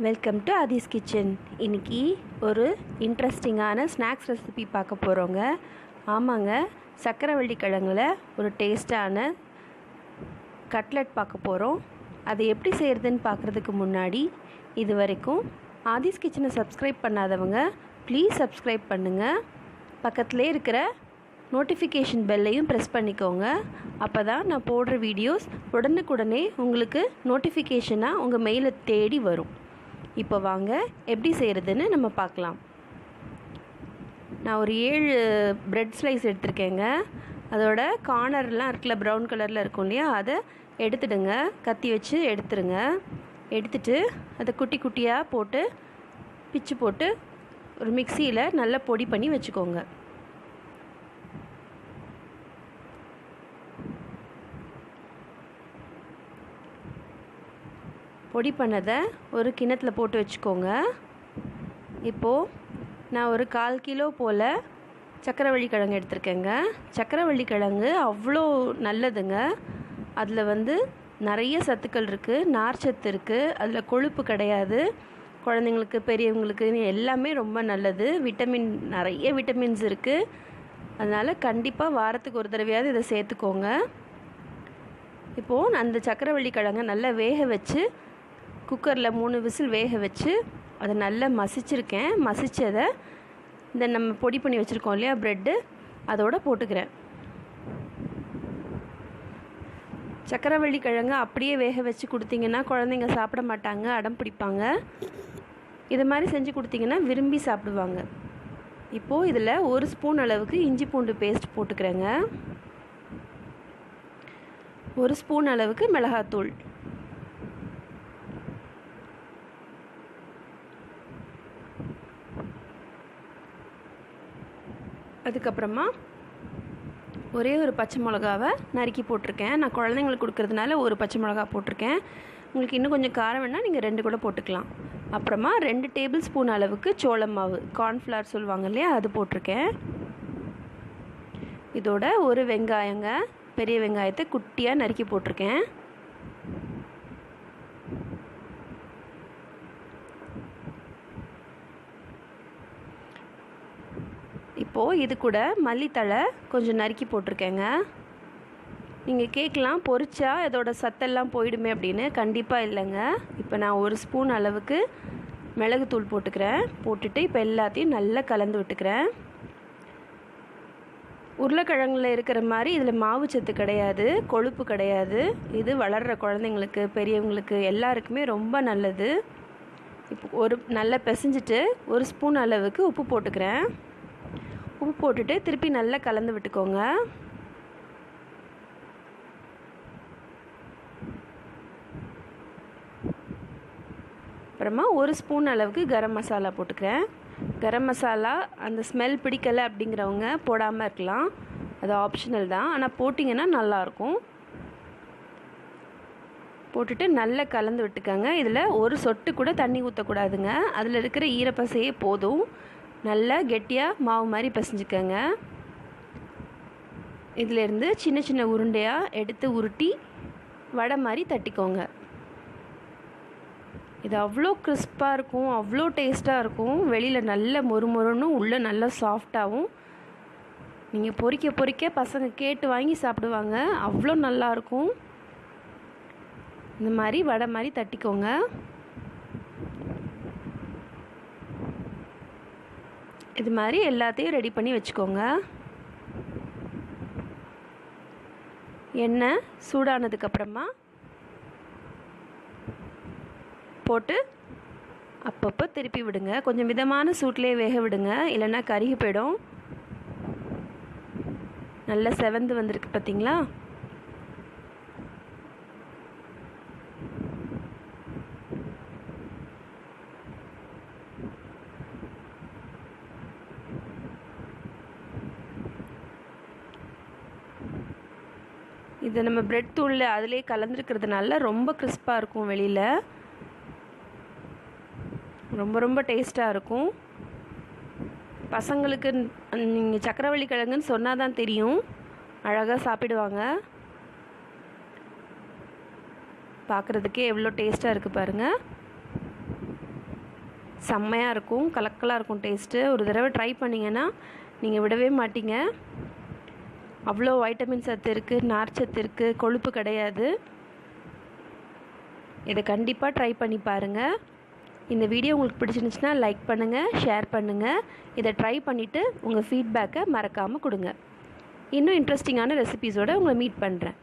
Welcome to Aadhi's kitchen. இன்றைக்கி ஒரு இன்ட்ரெஸ்டிங்கான ஸ்நாக்ஸ் ரெசிபி பார்க்க போகிறோங்க. ஆமாங்க, சக்கரவள்ளிக்கிழங்குல ஒரு டேஸ்டான கட்லெட் பார்க்க போகிறோம். அதை எப்படி செய்கிறதுன்னு பார்க்குறதுக்கு முன்னாடி இது வரைக்கும் ஆதிஸ் கிச்சனை சப்ஸ்கிரைப் பண்ணாதவங்க ப்ளீஸ் சப்ஸ்கிரைப் பண்ணுங்கள். பக்கத்துலேயே இருக்கிற நோட்டிஃபிகேஷன் பெல்லையும் ப்ரெஸ் பண்ணிக்கோங்க. அப்போ தான் நான் போடுற வீடியோஸ் உடனுக்குடனே உங்களுக்கு நோட்டிஃபிகேஷனாக உங்கள் மெயிலை தேடி வரும். இப்போ வாங்க எப்படி செய்கிறதுன்னு நம்ம பார்க்கலாம். நான் ஒரு 7 பிரெட் ஸ்லைஸ் எடுத்திருக்கேங்க. அதோட கார்னர்லாம் இருக்குல்ல, ப்ரௌன் கலரில் இருக்கும் இல்லையா, அதை எடுத்துடுங்க. கத்தி வச்சு எடுத்துடுங்க. எடுத்துட்டு அதை குட்டி குட்டியாக போட்டு பிச்சு போட்டு ஒரு மிக்சியில் நல்லா பொடி பண்ணி வச்சுக்கோங்க. பொடி பண்ணதை ஒரு கிண்ணத்தில் போட்டு வச்சுக்கோங்க. இப்போது நான் ஒரு 1/4 கிலோ போல் சக்கரவள்ளிக்கிழங்கு எடுத்திருக்கேங்க. சக்கரவள்ளிக்கிழங்கு அவ்வளோ நல்லதுங்க. அதில் நிறைய சத்துக்கள் இருக்குது, நார்ச்சத்து இருக்குது, அதில் கொழுப்பு கிடையாது. குழந்தைங்களுக்கு பெரியவங்களுக்கு எல்லாமே ரொம்ப நல்லது. நிறைய விட்டமின்ஸ் இருக்குது. அதனால் கண்டிப்பாக வாரத்துக்கு ஒரு தடவையாவது இதை சேர்த்துக்கோங்க. இப்போது அந்த சக்கரவள்ளிக்கிழங்கை நல்லா வேக வச்சு குக்கரில் 3 விசில் வேக வச்சு அதை நல்லா மசிச்சிருக்கேன். மசிச்சதை இந்த நம்ம பொடி பண்ணி வச்சுருக்கோம் இல்லையா ப்ரெட்டு, அதோடு போட்டுக்கிறேன். சக்கரவள்ளிக்கிழங்கு அப்படியே வேக வச்சு கொடுத்தீங்கன்னா குழந்தைங்க சாப்பிட மாட்டாங்க, அடம் பிடிப்பாங்க. இது மாதிரி செஞ்சு கொடுத்தீங்கன்னா விரும்பி சாப்பிடுவாங்க. இப்போது இதில் 1 ஸ்பூன் அளவுக்கு இஞ்சி பூண்டு பேஸ்ட் போட்டுக்கிறேங்க. 1 ஸ்பூன் அளவுக்கு மிளகாத்தூள், அதுக்கப்புறமா ஒரே ஒரு பச்சை மிளகாவை நறுக்கி போட்டிருக்கேன். நான் குழந்தைங்களுக்கு கொடுக்கறதுனால ஒரு பச்சை மிளகா போட்டிருக்கேன். உங்களுக்கு இன்னும் கொஞ்சம் காரம் வேணால் நீங்கள் 2 கூட போட்டுக்கலாம். அப்புறமா 2 டேபிள் ஸ்பூன் அளவுக்கு சோள மாவு, கார்ன்ஃப்ளவர் சொல்லுவாங்க இல்லையா, அது போட்டிருக்கேன். இதோட ஒரு வெங்காயங்க, பெரிய வெங்காயத்தை குட்டியாக நறுக்கி போட்டிருக்கேன். இப்போது இது கூட மல்லித்தழை கொஞ்சம் நறுக்கி போட்டிருக்கேங்க. நீங்கள் கேட்கலாம், பொரிச்சா இதோட சத்தெல்லாம் போயிடுமே அப்படின்னு. கண்டிப்பாக இல்லைங்க. இப்போ நான் 1 ஸ்பூன் அளவுக்கு மிளகுத்தூள் போட்டுக்கிறேன். போட்டுட்டு இப்போ எல்லாத்தையும் நல்லா கலந்து விட்டுக்கிறேன். உருளைக்கிழங்குல இருக்கிற மாதிரி இதில் மாவு சத்து கிடையாது, கொழுப்பு கிடையாது. இது வளர்கிற குழந்தைங்களுக்கு பெரியவங்களுக்கு எல்லாருக்குமே ரொம்ப நல்லது. இப்போ நல்லா பிசைஞ்சிட்டு 1 ஸ்பூன் அளவுக்கு உப்பு போட்டுக்கிறேன். உப்பு போட்டுட்டு திருப்பி நல்லா கலந்து விட்டுக்கோங்க. அப்புறமா 1 ஸ்பூன் அளவுக்கு கரம் மசாலா போட்டுக்கிறேன். கரம் மசாலா அந்த ஸ்மெல் பிடிக்கலை அப்படிங்கிறவங்க போடாமல் இருக்கலாம், அது ஆப்ஷனல் தான். ஆனால் போட்டிங்கன்னா நல்லாயிருக்கும். போட்டுட்டு நல்லா கலந்து விட்டுக்கோங்க. இதில் ஒரு சொட்டு கூட தண்ணி ஊற்றக்கூடாதுங்க. அதில் இருக்கிற ஈரப்பசையே போதும். நல்லா கெட்டியாக மாவு மாதிரி பிசைஞ்சுக்கோங்க. இதிலேருந்து சின்ன சின்ன உருண்டையாக எடுத்து உருட்டி வடை மாதிரி தட்டிக்கோங்க. இது அவ்வளோ கிறிஸ்பாக இருக்கும், அவ்வளோ டேஸ்ட்டாக இருக்கும். வெளியில் நல்ல மொறுமொறுன்னு, உள்ளே நல்லா சாஃப்டாகவும். நீங்கள் பொரிக்க பொரிக்க பசங்க கேட்டு வாங்கி சாப்பிடுவாங்க, அவ்வளோ நல்லாயிருக்கும். இந்த மாதிரி வடை மாதிரி தட்டிக்கோங்க. இது மாதிரி எல்லாத்தையும் ரெடி பண்ணி வச்சுக்கோங்க. எண்ணெய் சூடானதுக்கப்புறமா போட்டு அப்பப்போ திருப்பி விடுங்க. கொஞ்சம் மிதமான சூட்லேயே வேக விடுங்க, இல்லைன்னா கருகி போயிடும். நல்லா செவந்து வந்திருக்கு பார்த்தீங்களா? இது நம்ம பிரெட் தூளில் அதிலே கலந்துருக்கிறதுனால ரொம்ப கிறிஸ்பாக இருக்கும். வெளியில் ரொம்ப ரொம்ப டேஸ்ட்டாக இருக்கும். பசங்களுக்கு நீங்கள் சக்கரவள்ளிக்கிழங்குன்னு சொன்னால் தான் தெரியும், அழகாக சாப்பிடுவாங்க. பார்க்குறதுக்கே எவ்வளோ டேஸ்ட்டாக இருக்குது பாருங்கள். செம்மையாக இருக்கும், கலக்கலாக இருக்கும் டேஸ்ட்டு. ஒரு தடவை ட்ரை பண்ணிங்கன்னா நீங்கள் விடவே மாட்டீங்க. அவ்வளோ வைட்டமின் சத்து இருக்குது, நார்ச்சத்து இருக்குது, கொழுப்பு கிடையாது. இதை கண்டிப்பாக ட்ரை பண்ணி பாருங்கள். இந்த வீடியோ உங்களுக்கு பிடிச்சிருந்துச்சுன்னா லைக் பண்ணுங்கள், ஷேர் பண்ணுங்கள். இதை ட்ரை பண்ணிவிட்டு உங்கள் ஃபீட்பேக்கை மறக்காமல் கொடுங்க. இன்னும் இன்ட்ரெஸ்டிங்கான ரெசிபீஸோடு உங்களை மீட் பண்ணுறேன்.